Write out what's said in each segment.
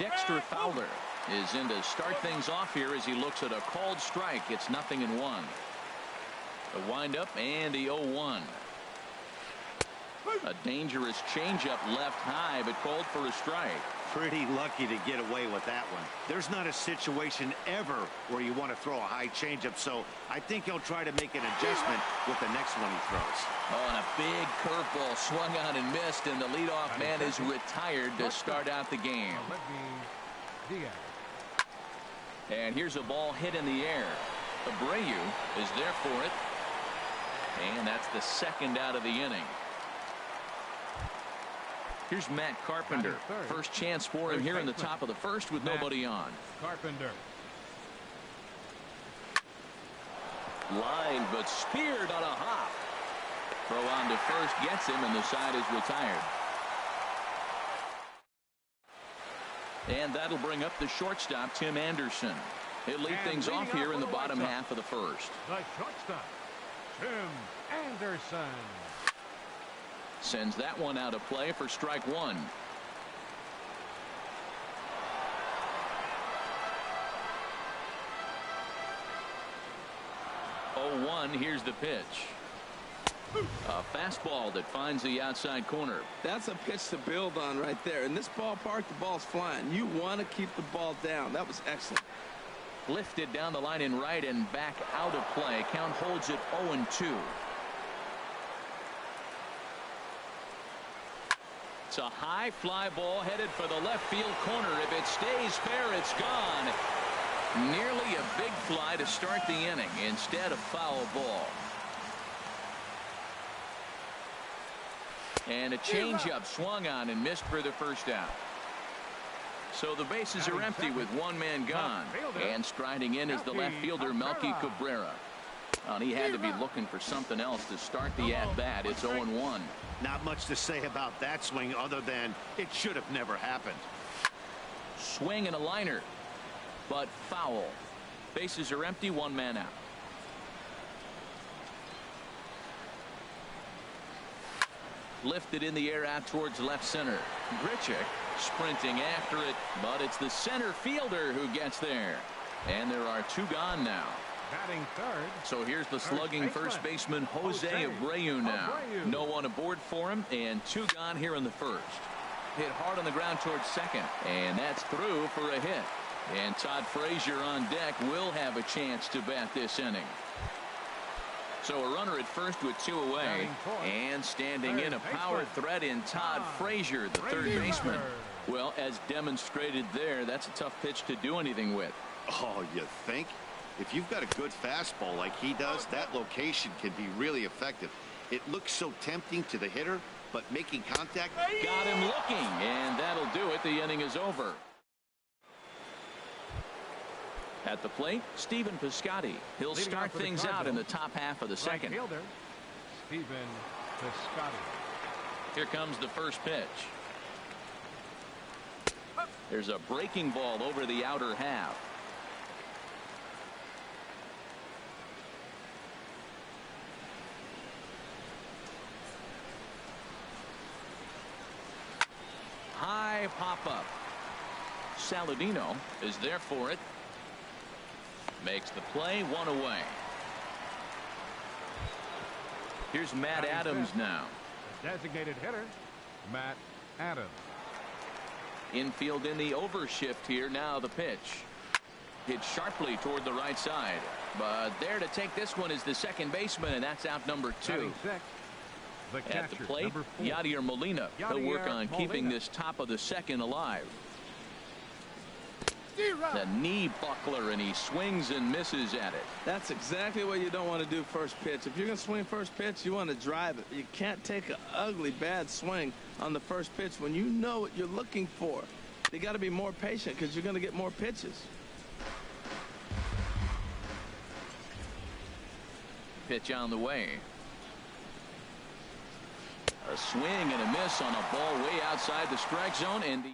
Dexter Fowler is in to start things off here as he looks at a called strike. It's 0-1. The windup and the 0-1. A dangerous changeup left high, but called for a strike. Pretty lucky to get away with that one. There's not a situation ever where you want to throw a high changeup, so I think he'll try to make an adjustment with the next one he throws. Oh, and a big curveball swung on and missed, and the leadoff man is retired to start out the game. And here's a ball hit in the air. Abreu is there for it, and that's the second out of the inning. Here's Matt Carpenter. First chance for him here in the top of the first with nobody on. Carpenter. Line, but speared on a hop. Throw on to first gets him, and the side is retired. And that'll bring up the shortstop, Tim Anderson. He'll lead things off here in the bottom half of the first. The shortstop, Tim Anderson. Sends that one out of play for strike one. 0-1. Here's the pitch. A fastball that finds the outside corner. That's a pitch to build on right there. In this ballpark, the ball's flying. You want to keep the ball down. That was excellent. Lifted down the line in right and back out of play. Count holds it 0-2. It's a high fly ball headed for the left field corner. If it stays fair, it's gone. Nearly a big fly to start the inning. Instead, a foul ball. And a changeup swung on and missed for the first out. So the bases are empty with one man gone. And striding in is the left fielder, Melky Cabrera. And he had to be looking for something else to start the at-bat. It's 0-1. Not much to say about that swing other than it should have never happened. Swing and a liner, but foul. Bases are empty, one man out. Lifted in the air out towards left center. Grichuk sprinting after it, but it's the center fielder who gets there. And there are two gone now. Batting third. So here's the slugging first baseman Jose Abreu now. No one aboard for him, and two gone here in the first. Hit hard on the ground towards second, and that's through for a hit. And Todd Frazier on deck will have a chance to bat this inning. So a runner at first with two away, and standing in a power threat in Todd Frazier, the third baseman. Well, as demonstrated there, that's a tough pitch to do anything with. Oh, you think? If you've got a good fastball like he does, that location can be really effective. It looks so tempting to the hitter, but making contact. Got him looking, and that'll do it. The inning is over. At the plate, Stephen Piscotty. He'll start things out in the top half of the second. Fielder, Stephen Piscotty. Here comes the first pitch. There's a breaking ball over the outer half. High pop-up. Saladino is there for it. Makes the play, one away. Here's Matt Adams now. Designated hitter, Matt Adams. Infield in the overshift here. Now the pitch. Hit sharply toward the right side. But there to take this one is the second baseman, and that's out number 2. At the plate, Yadier Molina. He'll work on keeping this top of the second alive. The knee buckler, and he swings and misses at it. That's exactly what you don't want to do first pitch. If you're going to swing first pitch, you want to drive it. You can't take an ugly, bad swing on the first pitch when you know what you're looking for. You got to be more patient because you're going to get more pitches. Pitch on the way. A swing and a miss on a ball way outside the strike zone, and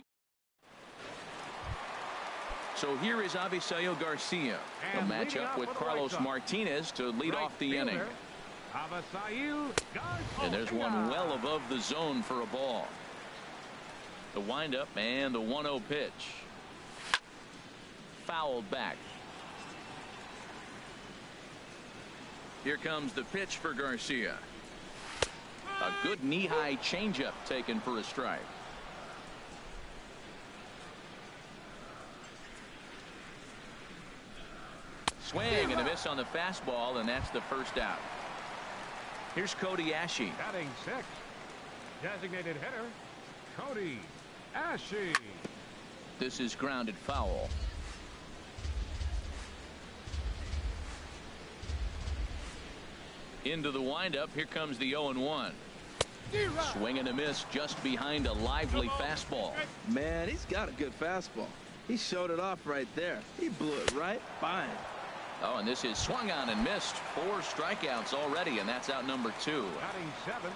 so here is Avisaíl Garcia. He'll match up with Carlos Martinez to lead off the inning. And there's one well above the zone for a ball. The windup and the 1-0 pitch. fouled back. Here comes the pitch for Garcia. A good knee-high changeup taken for a strike. Swing and a miss on the fastball, and that's the first out. Here's Cody Ashe. Batting sixth, designated hitter, Cody Ashe. This is grounded foul. Into the windup. Here comes the 0-1. Swing and a miss just behind a lively fastball. Man, he's got a good fastball. He showed it off right there. He blew it right by him. Oh, and this is swung on and missed. 4 strikeouts already, and that's out number 2. Batting seventh.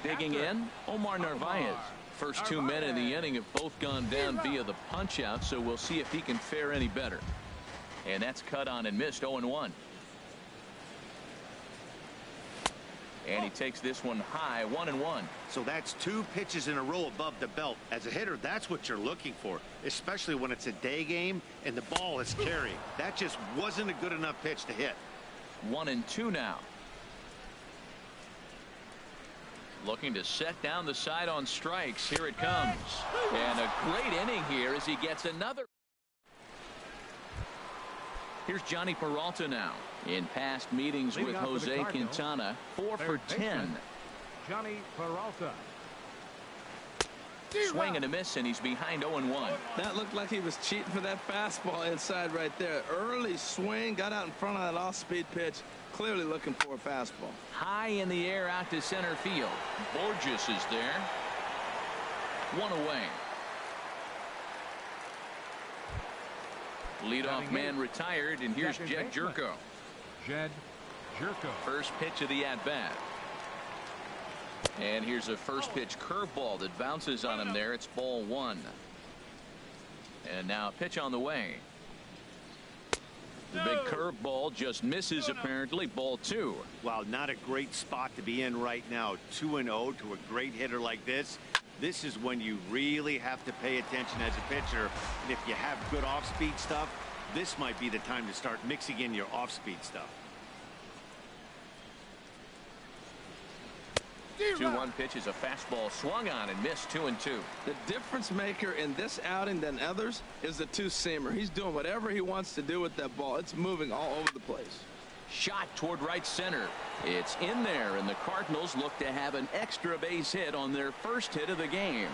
Digging in, Omar Narvaez. First 2 men in the inning have both gone down via the punch out, so we'll see if he can fare any better. And that's cut on and missed. 0-1. And he takes this one high. 1-1. So that's 2 pitches in a row above the belt. As a hitter, that's what you're looking for, especially when it's a day game and the ball is carrying. That just wasn't a good enough pitch to hit. 1-2 now. Looking to set down the side on strikes. Here it comes. And a great inning here as he gets another. Here's Johnny Peralta now. In past meetings with Jose Quintana, 4 for 10. Johnny Peralta. Swing and a miss, and he's behind 0-1. That looked like he was cheating for that fastball inside right there. Early swing, got out in front of that off-speed pitch. Clearly looking for a fastball. High in the air out to center field. Borges is there. 1 away. Leadoff man retired, and here's Jed Jerko. Jed Jerko. First pitch of the at-bat. And here's a first pitch curveball that bounces on him there. It's ball 1. And now a pitch on the way. The big curveball just misses apparently. Ball 2. Well, not a great spot to be in right now. 2-0 to a great hitter like this. This is when you really have to pay attention as a pitcher. And if you have good off-speed stuff, this might be the time to start mixing in your off-speed stuff. 2-1 pitch is a fastball swung on and missed. 2-2. The difference maker in this outing than others is the two-seamer. He's doing whatever he wants to do with that ball. It's moving all over the place. Shot toward right center. It's in there, and the Cardinals look to have an extra base hit on their first hit of the game.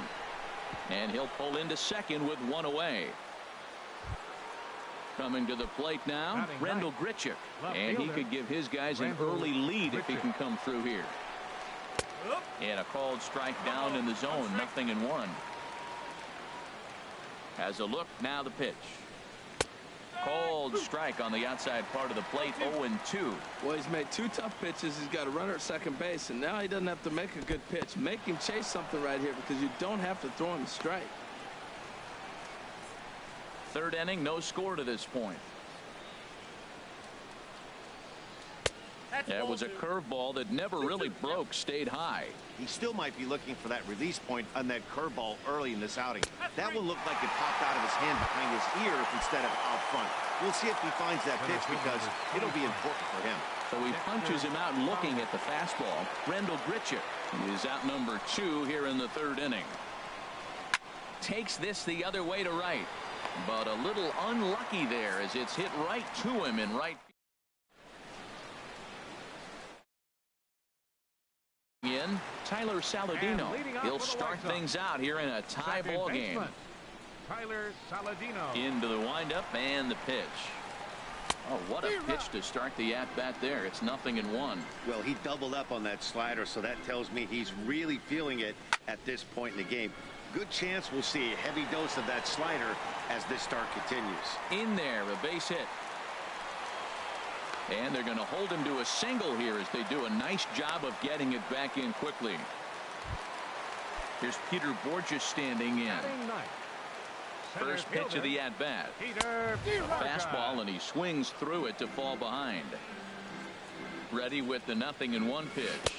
And he'll pull into second with 1 away. Coming to the plate now, Rendell Grichuk. And he could give his guys an early lead if he can come through here. And a called strike down in the zone. 0-1. Has a look, now the pitch. Called strike on the outside part of the plate. 0-2. Well, he's made 2 tough pitches. He's got a runner at second base, and now he doesn't have to make a good pitch. Make him chase something right here because you don't have to throw him a strike. Third inning, no score to this point. That was a curveball that never really broke, stayed high. He still might be looking for that release point on that curveball early in this outing. That one looked like it popped out of his hand behind his ear instead of out front. We'll see if he finds that pitch because it'll be important for him. So he punches him out looking at the fastball. Rendell Grichuk is out number 2 here in the third inning. Takes this the other way to right. But a little unlucky there as it's hit right to him in right field. In Tyler Saladino. He'll start things out here in a tie ball game. Tyler Saladino. Into the windup and the pitch. Oh, what a pitch to start the at-bat there. It's 0-1. Well, he doubled up on that slider, so that tells me he's really feeling it at this point in the game. Good chance we'll see a heavy dose of that slider as this start continues. In there, a base hit. And they're going to hold him to a single here as they do a nice job of getting it back in quickly. Here's Peter Borges standing in. First pitch of the at-bat. Fastball, and he swings through it to fall behind. Ready with the 0-1 pitch.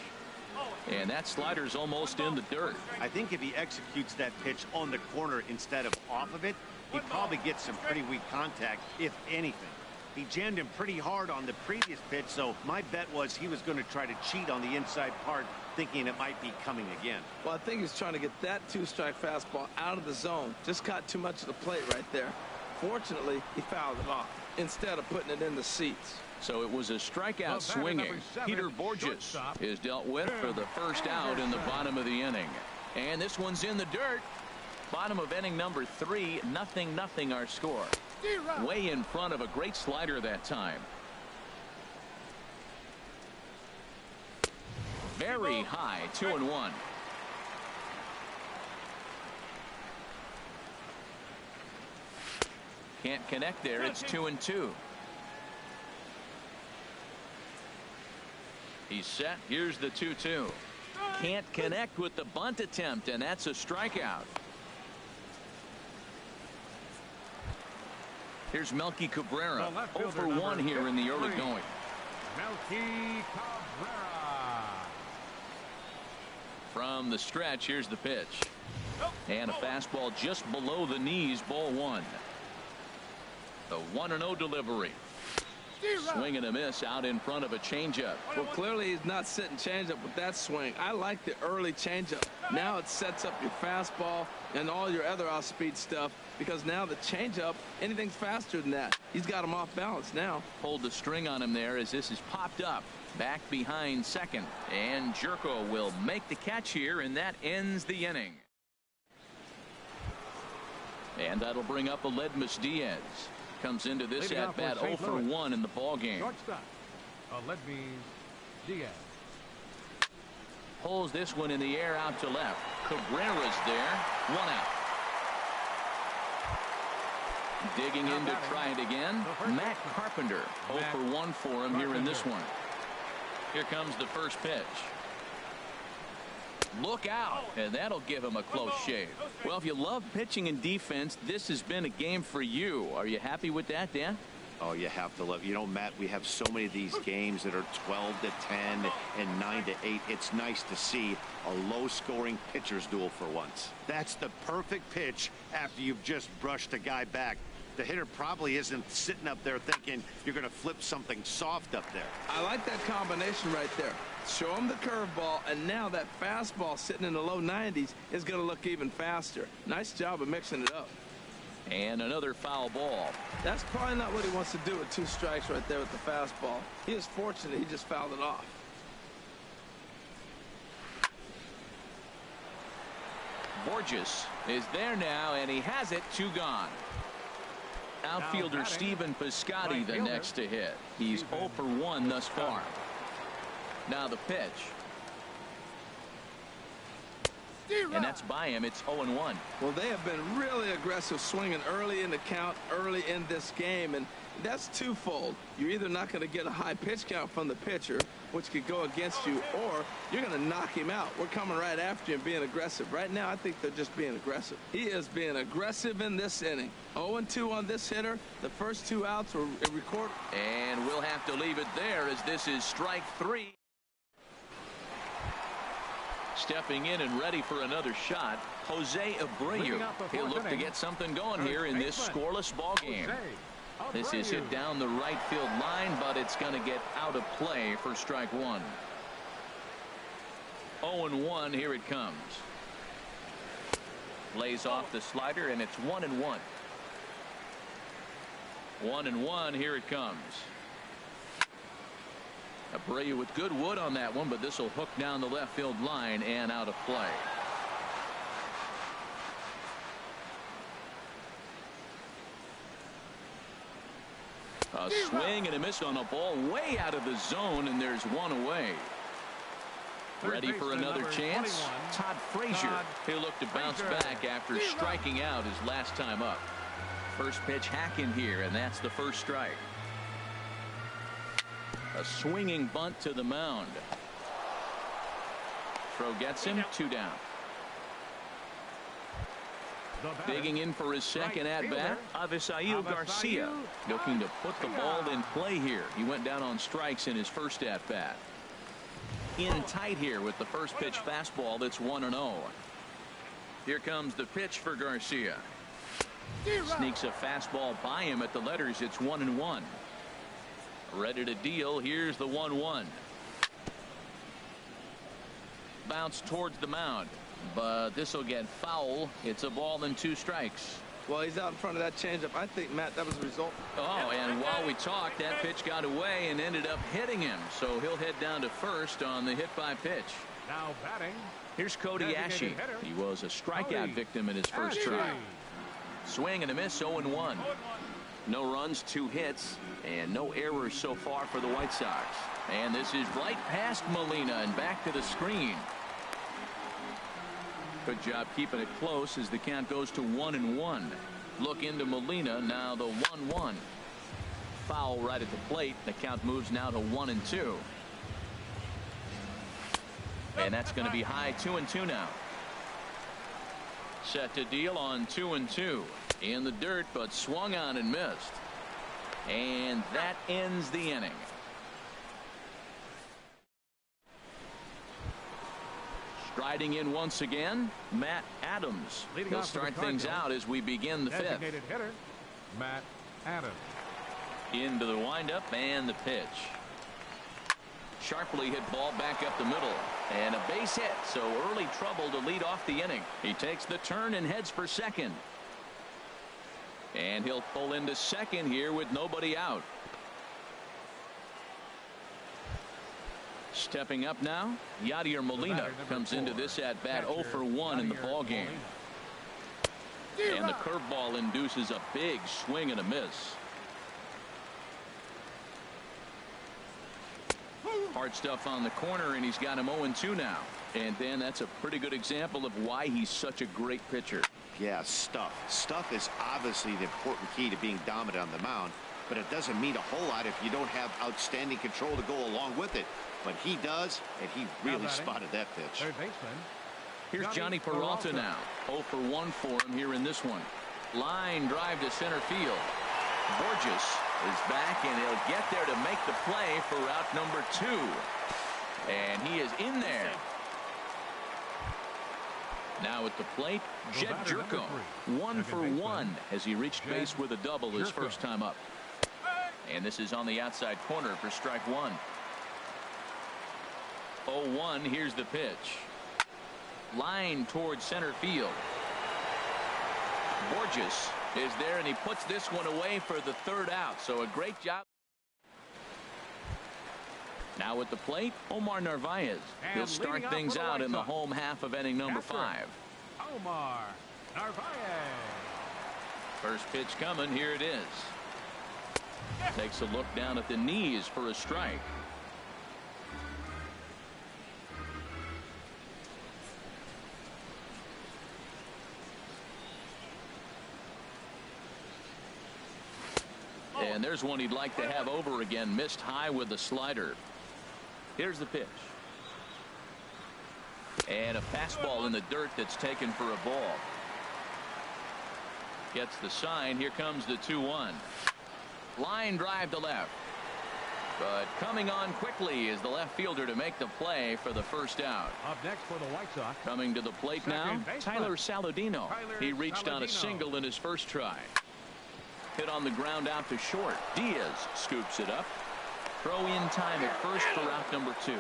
And that slider's almost in the dirt. I think if he executes that pitch on the corner instead of off of it, he probably gets some pretty weak contact, if anything. He jammed him pretty hard on the previous pitch, so my bet was he was going to try to cheat on the inside part, thinking it might be coming again. Well, I think he's trying to get that two-strike fastball out of the zone. Just caught too much of the plate right there. Fortunately, he fouled it off instead of putting it in the seats. So it was a strikeout swinging. Peter Borges is dealt with for the first out in the bottom of the inning. And this one's in the dirt. Bottom of inning number 3, 0-0 our score. Way in front of a great slider that time. Very high, 2-1. Can't connect there. It's 2-2. He's set. Here's the 2-2. Can't connect with the bunt attempt, and that's a strikeout. Here's Melky Cabrera, 0-for-1 here in the early going. Melky Cabrera. From the stretch, here's the pitch. And a fastball just below the knees, ball 1. The 1-0 delivery. Swing and a miss out in front of a changeup. Well, clearly he's not sitting changeup with that swing. I like the early changeup. Now it sets up your fastball and all your other off-speed stuff, because now the changeup, anything's faster than that. He's got him off balance now. Pulled the string on him there as this is popped up. Back behind second. And Jerko will make the catch here, and that ends the inning. And that'll bring up Aledmus Diaz. Comes into this at bat 0-for-1 in the ball game. Shortstop, Aledmus Diaz. Pulls this one in the air out to left. Cabrera's there. 1 out. Digging in to try it again. Matt Carpenter. 0-for-1 for him here in this one. Here comes the first pitch. Look out, and that'll give him a close shave. Well, if you love pitching and defense, this has been a game for you. Are you happy with that, Dan? Oh, you have to love. You know, Matt, we have so many of these games that are 12-10 and 9-8. It's nice to see a low-scoring pitcher's duel for once. That's the perfect pitch after you've just brushed a guy back. The hitter probably isn't sitting up there thinking you're going to flip something soft up there. I like that combination right there. Show him the curveball, and now that fastball sitting in the low 90s is going to look even faster. Nice job of mixing it up. And another foul ball. That's probably not what he wants to do with 2 strikes right there with the fastball. He is fortunate he just fouled it off. Borges is there now, and he has it. 2 gone. Outfielder Stephen Piscotty the next to hit. He's 0-for-1 thus far. Now the pitch. And that's by him. It's 0-1. Well, they have been really aggressive swinging early in the count, early in this game, and that's twofold. You're either not going to get a high pitch count from the pitcher, which could go against you, or you're going to knock him out. We're coming right after you and being aggressive. Right now, I think they're just being aggressive. He is being aggressive in this inning. 0-2 on this hitter. The first 2 outs were recorded. And we'll have to leave it there as this is strike 3. Stepping in and ready for another shot, Jose Abreu. He'll look to get something going here in this scoreless ball game. This is hit down the right field line, but it's going to get out of play for strike 1. 0-1, here it comes. Lays off the slider, and it's 1-1. 1-1, here it comes. Abreu with good wood on that one, but this will hook down the left field line and out of play. A swing and a miss on a ball way out of the zone, and there's 1 away. Ready for another chance? Todd Frazier. He'll look to bounce back after striking out his last time up. First pitch hack in here, and that's the first strike. A swinging bunt to the mound. Throw gets him. 2 down. Digging in for his second at-bat, Avisail Garcia, looking to put the ball in play here. He went down on strikes in his first at-bat. In tight here with the first pitch fastball that's 1-0. Here comes the pitch for Garcia. Sneaks a fastball by him at the letters. It's 1-1. Ready to deal. Here's the 1-1. Bounce towards the mound, but this will get foul. It's a ball and 2 strikes. Well, he's out in front of that changeup. I think, Matt, that was the result. Oh, and while we talked, that pitch got away and ended up hitting him. So he'll head down to first on the hit by pitch. Now batting. Here's Cody Ashe. He was a strikeout victim in his first Ashe. try. Swing and a miss, 0-1. No runs, 2 hits, and no errors so far for the White Sox. And this is right past Molina and back to the screen. Good job keeping it close as the count goes to 1-1. Look into Molina, now the 1-1. Foul right at the plate. The count moves now to 1-2. And that's going to be high, 2-2 now. Set to deal on 2-2. In the dirt, but swung on and missed. And that ends the inning. Striding in once again, Matt Adams. He'll start things out as we begin the 5th. Designated hitter, Matt Adams. Into the windup and the pitch. Sharply hit ball back up the middle. And a base hit, so early trouble to lead off the inning. He takes the turn and heads for second. And he'll pull into second here with nobody out. Stepping up now, Yadier Molina comes into this at bat 0 for 1 in the ball game. And the curveball induces a big swing and a miss. Hard stuff on the corner, and he's got him 0-2 now. And then that's a pretty good example of why he's such a great pitcher. Yeah, stuff. Stuff is obviously the important key to being dominant on the mound, but it doesn't mean a whole lot if you don't have outstanding control to go along with it. But he does, and he really spotted that pitch. Third baseman. Here's Johnny Peralta now. 0 for 1 for him here in this one. Line drive to center field. Borges is back, and he'll get there to make the play for route number 2. And he is in there. Now at the plate, Jed Jerko. 1 for 1 as he reached base with a double his first time up. And this is on the outside corner for strike 1. 0-1. Here's the pitch. Line towards center field. Borges is there, and he puts this one away for the 3rd out. So a great job. Now at the plate, Omar Narvaez. He'll start things out in the home half of inning number 5. Omar Narvaez. First pitch coming. Here it is. Takes a look down at the knees for a strike. And there's one he'd like to have over again. Missed high with the slider. Here's the pitch. And a fastball in the dirt that's taken for a ball. Gets the sign. Here comes the 2-1. Line drive to left. But coming on quickly is the left fielder to make the play for the 1st out. Up next for the White Sox. Coming to the plate now, Tyler Saladino. He reached on a single in his first try. Hit on the ground out to short. Diaz scoops it up. Throw in time at first for route number 2.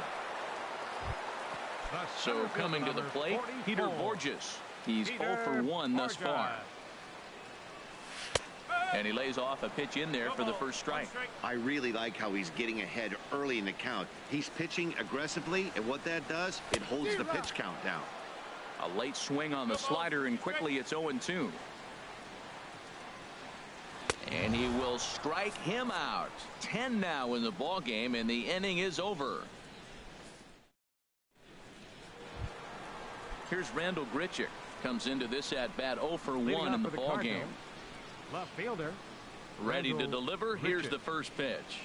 So coming to the plate, Peter Borges. He's 0 for 1 thus far. And he lays off a pitch in there for the first strike. I really like how he's getting ahead early in the count. He's pitching aggressively, and what that does, it holds the pitch count down. A late swing on the slider, and quickly it's 0-2. And he will strike him out. 10 now in the ball game, and the inning is over. Here's Randall Grichuk. Comes into this at bat 0 for 1 in the ball game. Left fielder. Ready to deliver. Here's the first pitch.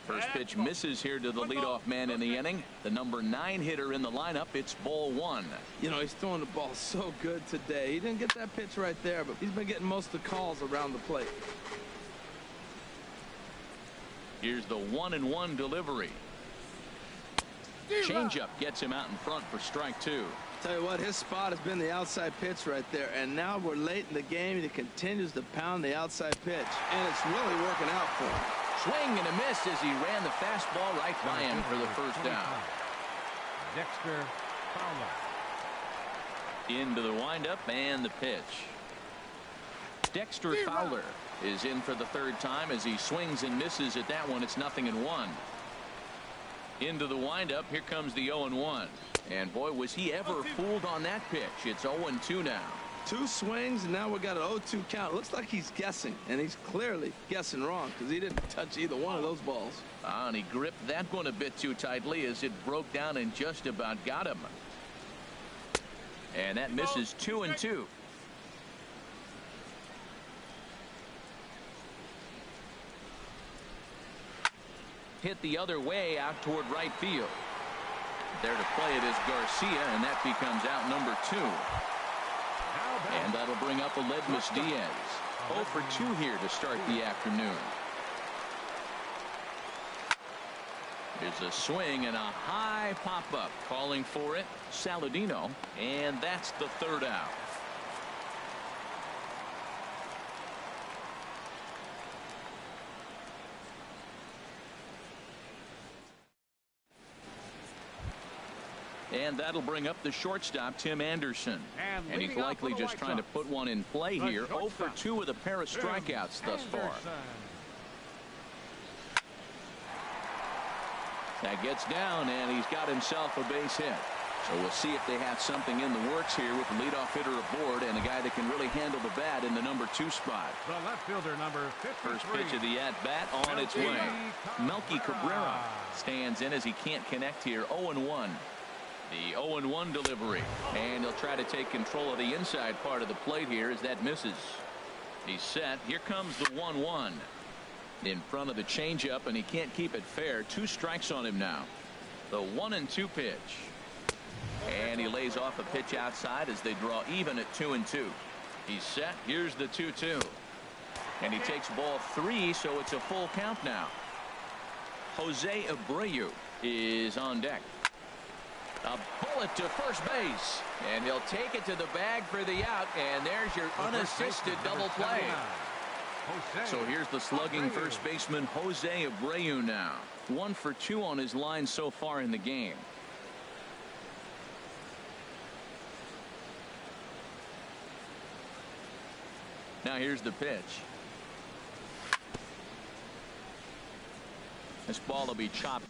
First pitch misses here to the leadoff man in the inning. The number 9 hitter in the lineup. It's ball 1. You know, he's throwing the ball so good today. He didn't get that pitch right there, but he's been getting most of the calls around the plate. Here's the 1-1 delivery. Changeup gets him out in front for strike 2. Tell you what, his spot has been the outside pitch right there, and now we're late in the game, and he continues to pound the outside pitch, and it's really working out for him. Swing and a miss as he ran the fastball right by him for the first down. Dexter Fowler. Into the windup and the pitch. Dexter Fowler is in for the third time as he swings and misses at that one. It's 0-1. Into the windup. Here comes the 0-1. And boy, was he ever fooled on that pitch. It's 0-2 now. 2 swings, and now we got an 0-2 count. Looks like he's guessing, and he's clearly guessing wrong because he didn't touch either one of those balls. And he gripped that one a bit too tightly as it broke down and just about got him. And that misses 2-2. Hit the other way out toward right field. There to play it is Garcia, and that becomes out number 2. And that'll bring up Aledmus Diaz. 0 for 2 here to start the afternoon. There's a swing and a high pop-up. Calling for it, Saladino, and that's the third out. And that'll bring up the shortstop, Tim Anderson. And he's likely just trying to put one in play here. 0 for 2 with a pair of strikeouts thus far. That gets down, and he's got himself a base hit. So we'll see if they have something in the works here with the leadoff hitter aboard and a guy that can really handle the bat in the number 2 spot. The left fielder, number 53. First pitch of the at-bat on its way. Melky Cabrera stands in as he can't connect here. 0-1. The 0-1 delivery, and he'll try to take control of the inside part of the plate here as that misses. He's set. Here comes the 1-1 in front of the changeup, and he can't keep it fair. 2 strikes on him now. The 1-2 pitch, and he lays off a pitch outside as they draw even at 2-2. He's set. Here's the 2-2, and he takes ball 3, so it's a full count now. Jose Abreu is on deck. A bullet to first base, and he'll take it to the bag for the out, and there's your unassisted double play. So here's the slugging first baseman Jose Abreu now. 1 for 2 on his line so far in the game. Now here's the pitch. This ball will be chopped.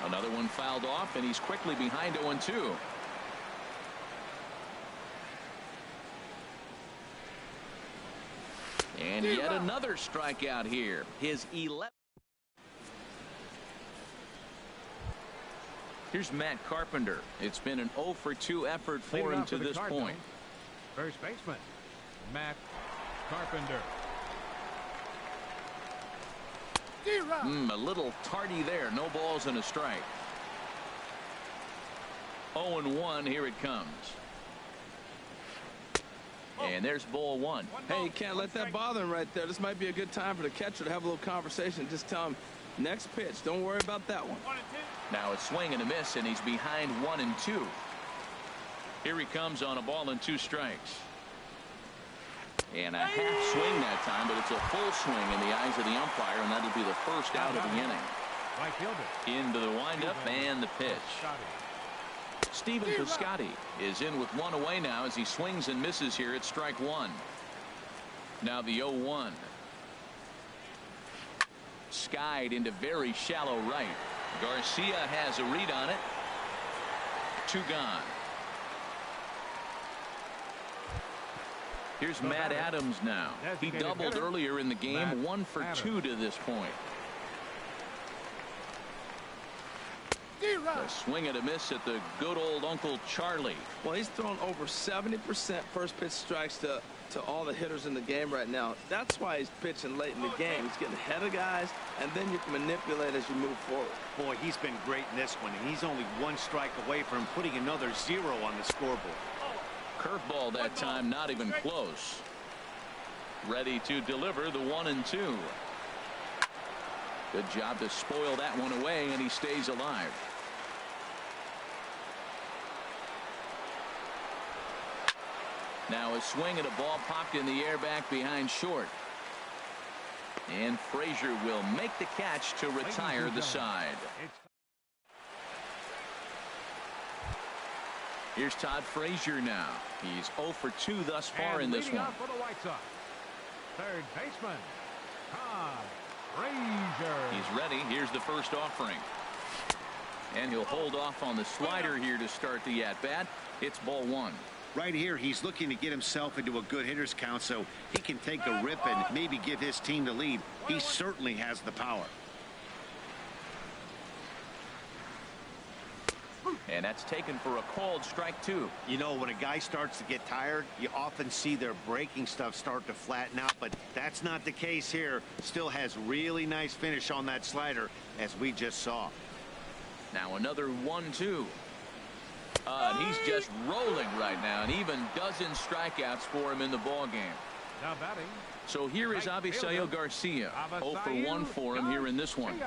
Another one fouled off, and he's quickly behind 0-2. And yet another strikeout here. His 11th. Here's Matt Carpenter. It's been an 0 for 2 effort for him to this point. First baseman, Matt Carpenter. A little tardy there. No balls and a strike. 0-1. Here it comes. And there's ball 1. Hey, you can't let that bother him right there. This might be a good time for the catcher to have a little conversation. Just tell him, next pitch. Don't worry about that one. Now a swing and a miss, and he's behind 1-2. Here he comes on a ball and 2 strikes. And a half swing that time, but it's a full swing in the eyes of the umpire, and that'll be the first out of the inning. Right fielder. Into the windup and the pitch. Stephen Piscotty is in with 1 away now as he swings and misses here at strike 1. Now the 0-1. Skied into very shallow right. Garcia has a read on it. 2 gone. Here's Matt Adams now. He doubled earlier in the game. 1 for 2 to this point. A swing and a miss at the good old Uncle Charlie. Well, he's thrown over 70% first pitch strikes to all the hitters in the game right now. That's why he's pitching late in the game. He's getting ahead of guys, and then you can manipulate as you move forward. Boy, he's been great in this one, and he's only one strike away from putting another 0 on the scoreboard. Curveball that time, not even close. Ready to deliver the 1-2. Good job to spoil that one away, and he stays alive. Now a swing and a ball popped in the air back behind short. And Frazier will make the catch to retire the side. Here's Todd Frazier now. He's 0 for 2 thus far in this one. For the White Sox, third baseman, Todd Frazier. He's ready. Here's the first offering. And he'll hold off on the slider here to start the at-bat. It's ball 1. Right here, he's looking to get himself into a good hitter's count so he can take a rip and maybe give his team the lead. He certainly has the power. And that's taken for a called strike 2. You know, when a guy starts to get tired, you often see their breaking stuff start to flatten out, but that's not the case here. Still has really nice finish on that slider, as we just saw. Now another 1-2. And he's just rolling right now, and even dozen strikeouts for him in the ball game. Now batting. So here is Avisail Garcia. 0 for 1 for him here in this one.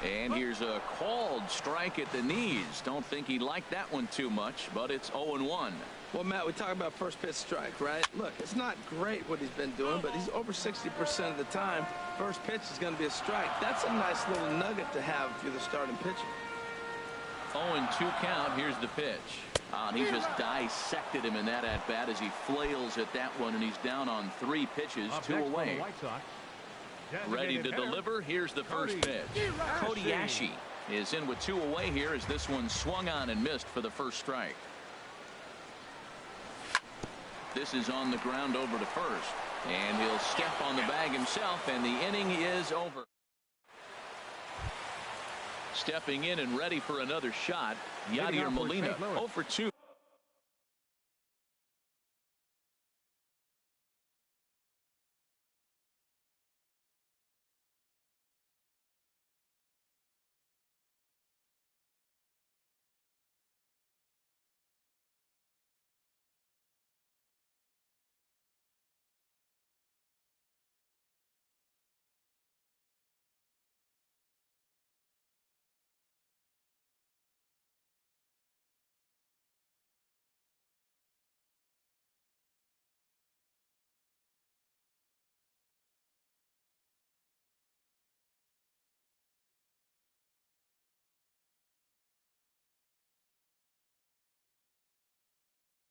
And here's a called strike at the knees. Don't think he liked that one too much, but it's 0-1. Well, Matt, we talk about first pitch strike, right? Look, it's not great what he's been doing, but he's over 60% of the time. First pitch is going to be a strike. That's a nice little nugget to have if you're the starting pitcher. 0-2 count. Here's the pitch. And he just dissected him in that at-bat as he flails at that one, and he's down on 3 pitches, 2 away. Ready to deliver. Here's the first pitch. Cody Ashe is in with 2 away here as this one swung on and missed for the first strike. This is on the ground over to first, and he'll step on the bag himself, and the inning is over. Stepping in and ready for another shot, Yadier Molina, 0 for 2.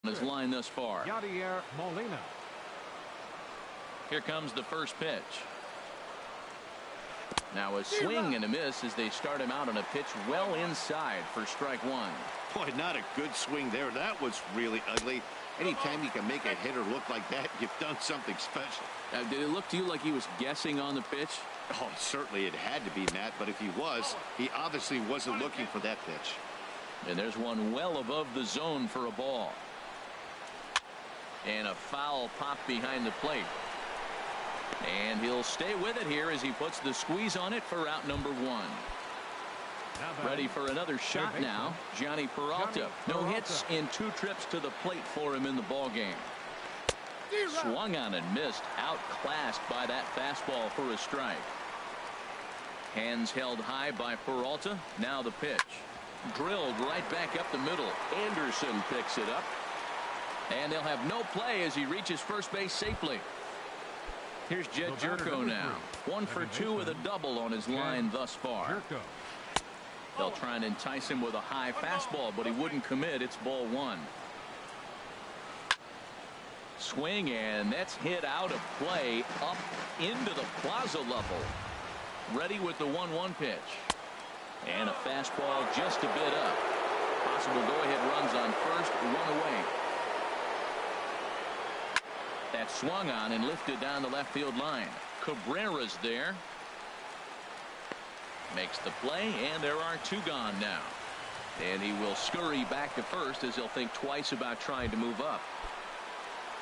His line thus far. Yadier Molina. Here comes the first pitch. Now a swing and a miss as they start him out on a pitch well inside for strike 1. Boy, not a good swing there. That was really ugly. Anytime you can make a hitter look like that, you've done something special. Did it look to you like he was guessing on the pitch? Oh, certainly it had to be, Matt, but if he was, he obviously wasn't looking for that pitch. And there's one well above the zone for a ball. And a foul pop behind the plate. And he'll stay with it here as he puts the squeeze on it for out number 1. Ready for another shot now. Johnny Peralta. No hits in 2 trips to the plate for him in the ball game. Swung on and missed. Outclassed by that fastball for a strike. Hands held high by Peralta. Now the pitch. Drilled right back up the middle. Anderson picks it up. And they'll have no play as he reaches first base safely. Here's Jed Jerko now. 1 for 2 with a double on his line thus far. They'll try and entice him with a high fastball, but he wouldn't commit. It's ball 1. Swing, and that's hit out of play up into the plaza level. Ready with the 1-1 pitch. And a fastball just a bit up. Possible go-ahead runs on first, 1 away. That swung on and lifted down the left field line. Cabrera's there. Makes the play, and there are 2 gone now. And he will scurry back to first as he'll think twice about trying to move up.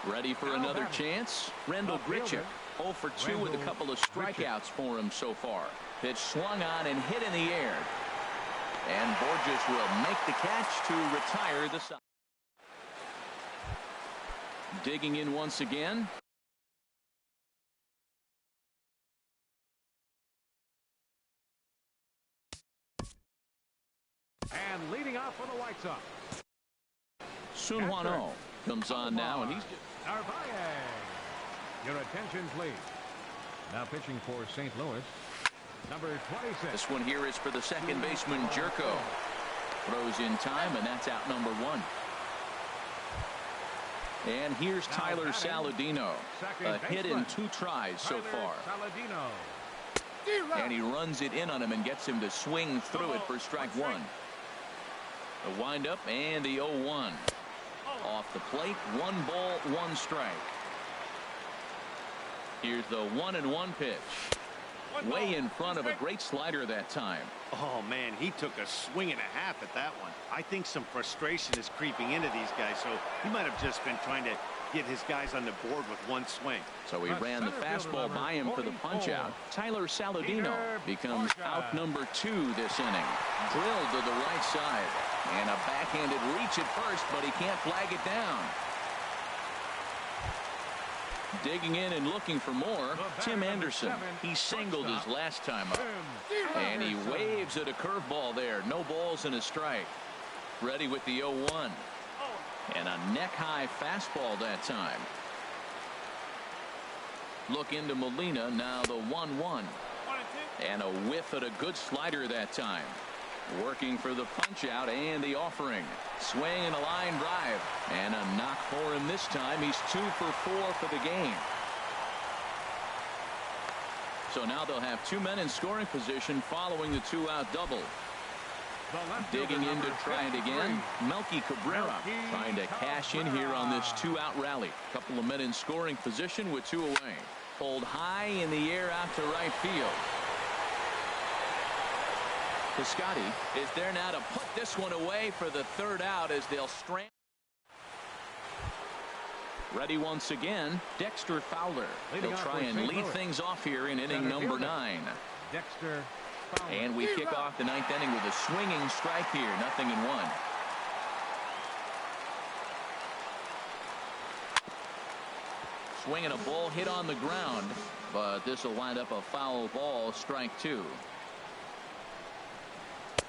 Ready for another chance? Rendell Grichuk, 0 for 2 with a couple of strikeouts for him so far. Pitch swung on and hit in the air. And Borges will make the catch to retire the side. Digging in once again. And leading off for the White Sox, Sun-Hwan Oh comes on now, and he's Narvaez. Your attention, please. Now pitching for St. Louis, number 26. This one here is for the second baseman, Jerko. Throws in time, and that's out number 1. And here's Tyler Saladino. A hit in 2 tries so far. And he runs it in on him and gets him to swing through it for strike 1. The windup and the 0-1. Off the plate, 1 ball, 1 strike. Here's the 1-1 pitch. Way in front of a great slider that time. Oh, man, he took a swing and a half at that one. I think some frustration is creeping into these guys, so he might have just been trying to get his guys on the board with 1 swing. So he ran the fastball by him for the punch-out. Tyler Saladino becomes out number 2 this inning. Drilled to the right side. And a backhanded reach at first, but he can't flag it down. Digging in and looking for more, Tim Anderson. He singled his last time up. And he waves at a curveball there. No balls and a strike. Ready with the 0-1. And a neck-high fastball that time. Look into Molina, now the 1-1. And a whiff at a good slider that time. Working for the punch-out and the offering. Swing and a line drive. And a knock for him this time. He's 2 for 4 for the game. So now they'll have 2 men in scoring position following the 2-out double. Digging in to try it again. Melky Cabrera trying to cash in here on this 2-out rally. Couple of men in scoring position with 2 away. Pulled high in the air out to right field. Piscotty is there now to put this one away for the 3rd out as they'll strand. Ready once again, Dexter Fowler. He'll try and lead things off here in inning number 9. Dexter Fowler. And we kick off the 9th inning with a swinging strike here, 0-1. Swinging a ball hit on the ground, but this will wind up a foul ball, strike 2.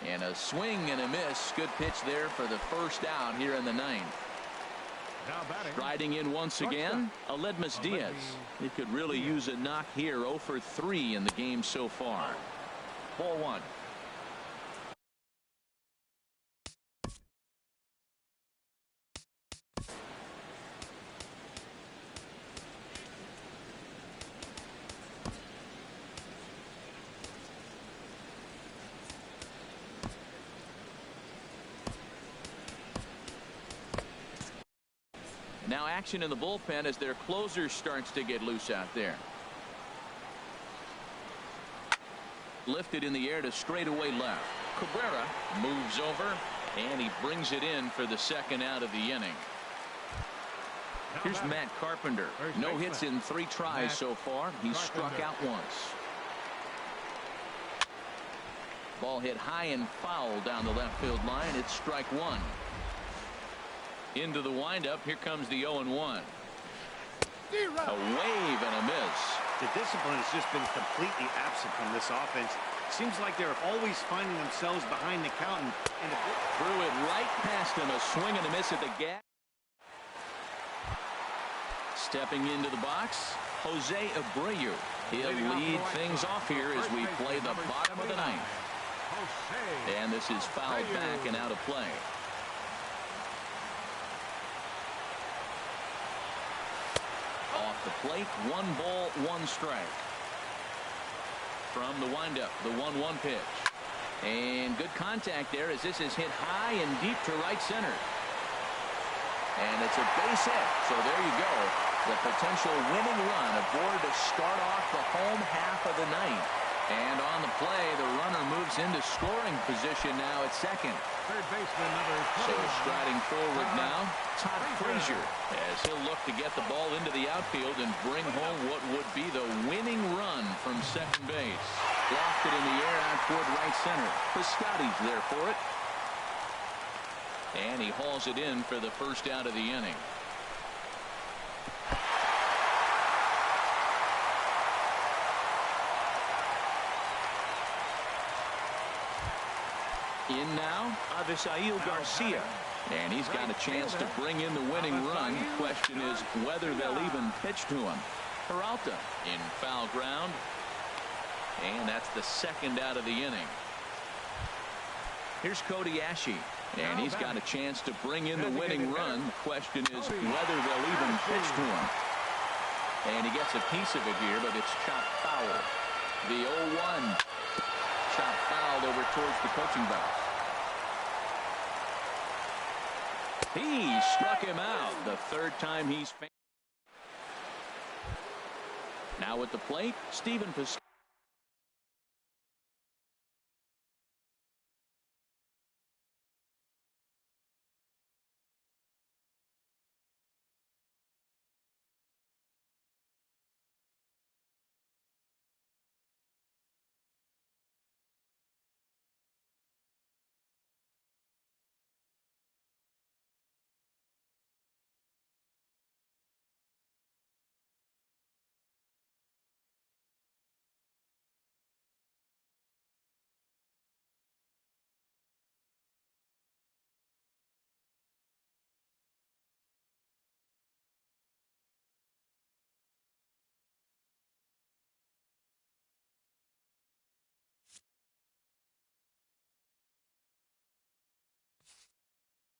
And a swing and a miss. Good pitch there for the 1st out here in the 9th. Riding in once again, Aledmus Diaz. He could really use a knock here. 0 for 3 in the game so far. Ball 1. Now action in the bullpen as their closer starts to get loose out there. Lifted in the air to straightaway left. Cabrera moves over and he brings it in for the 2nd out of the inning. Here's Matt Carpenter. No hits in 3 tries so far. He's struck out once. Ball hit high and foul down the left field line. It's strike 1. Into the windup. Here comes the 0-1. A wave and a miss. The discipline has just been completely absent from this offense. Seems like they're always finding themselves behind the count. And threw it right past him. A swing and a miss at the gap. Stepping into the box, Jose Abreu. He'll lead things off here as we play the bottom of the 9th. And this is fouled back and out of play. Off the plate, 1 ball, 1 strike. From the windup, the 1-1 pitch. And good contact there as this is hit high and deep to right center. And it's a base hit. So there you go. The potential winning run aboard to start off the home half of the 9th. And on the play, the runner moves into scoring position now at second. Third baseman, number So 21. striding forward now, Todd Frazier, as he'll look to get the ball into the outfield and bring home what would be the winning run from second base. Lofted in the air out toward right center. Piscotty's there for it. And he hauls it in for the first out of the inning. In now, Avisail Garcia. And he's got a chance to bring in the winning run. The question is whether they'll even pitch to him. Peralta in foul ground. And that's the second out of the inning. Here's Cody Ashe. And he's got a chance to bring in the winning run. The question is whether they'll even pitch to him. And he gets a piece of it here, but it's chopped foul. The 0-1. Chopped fouled over towards the coaching box. He struck him out the third time he's. Now at the plate, Stephen Piscotty.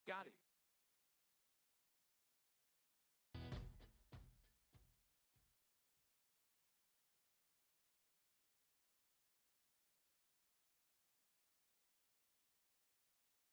Got it.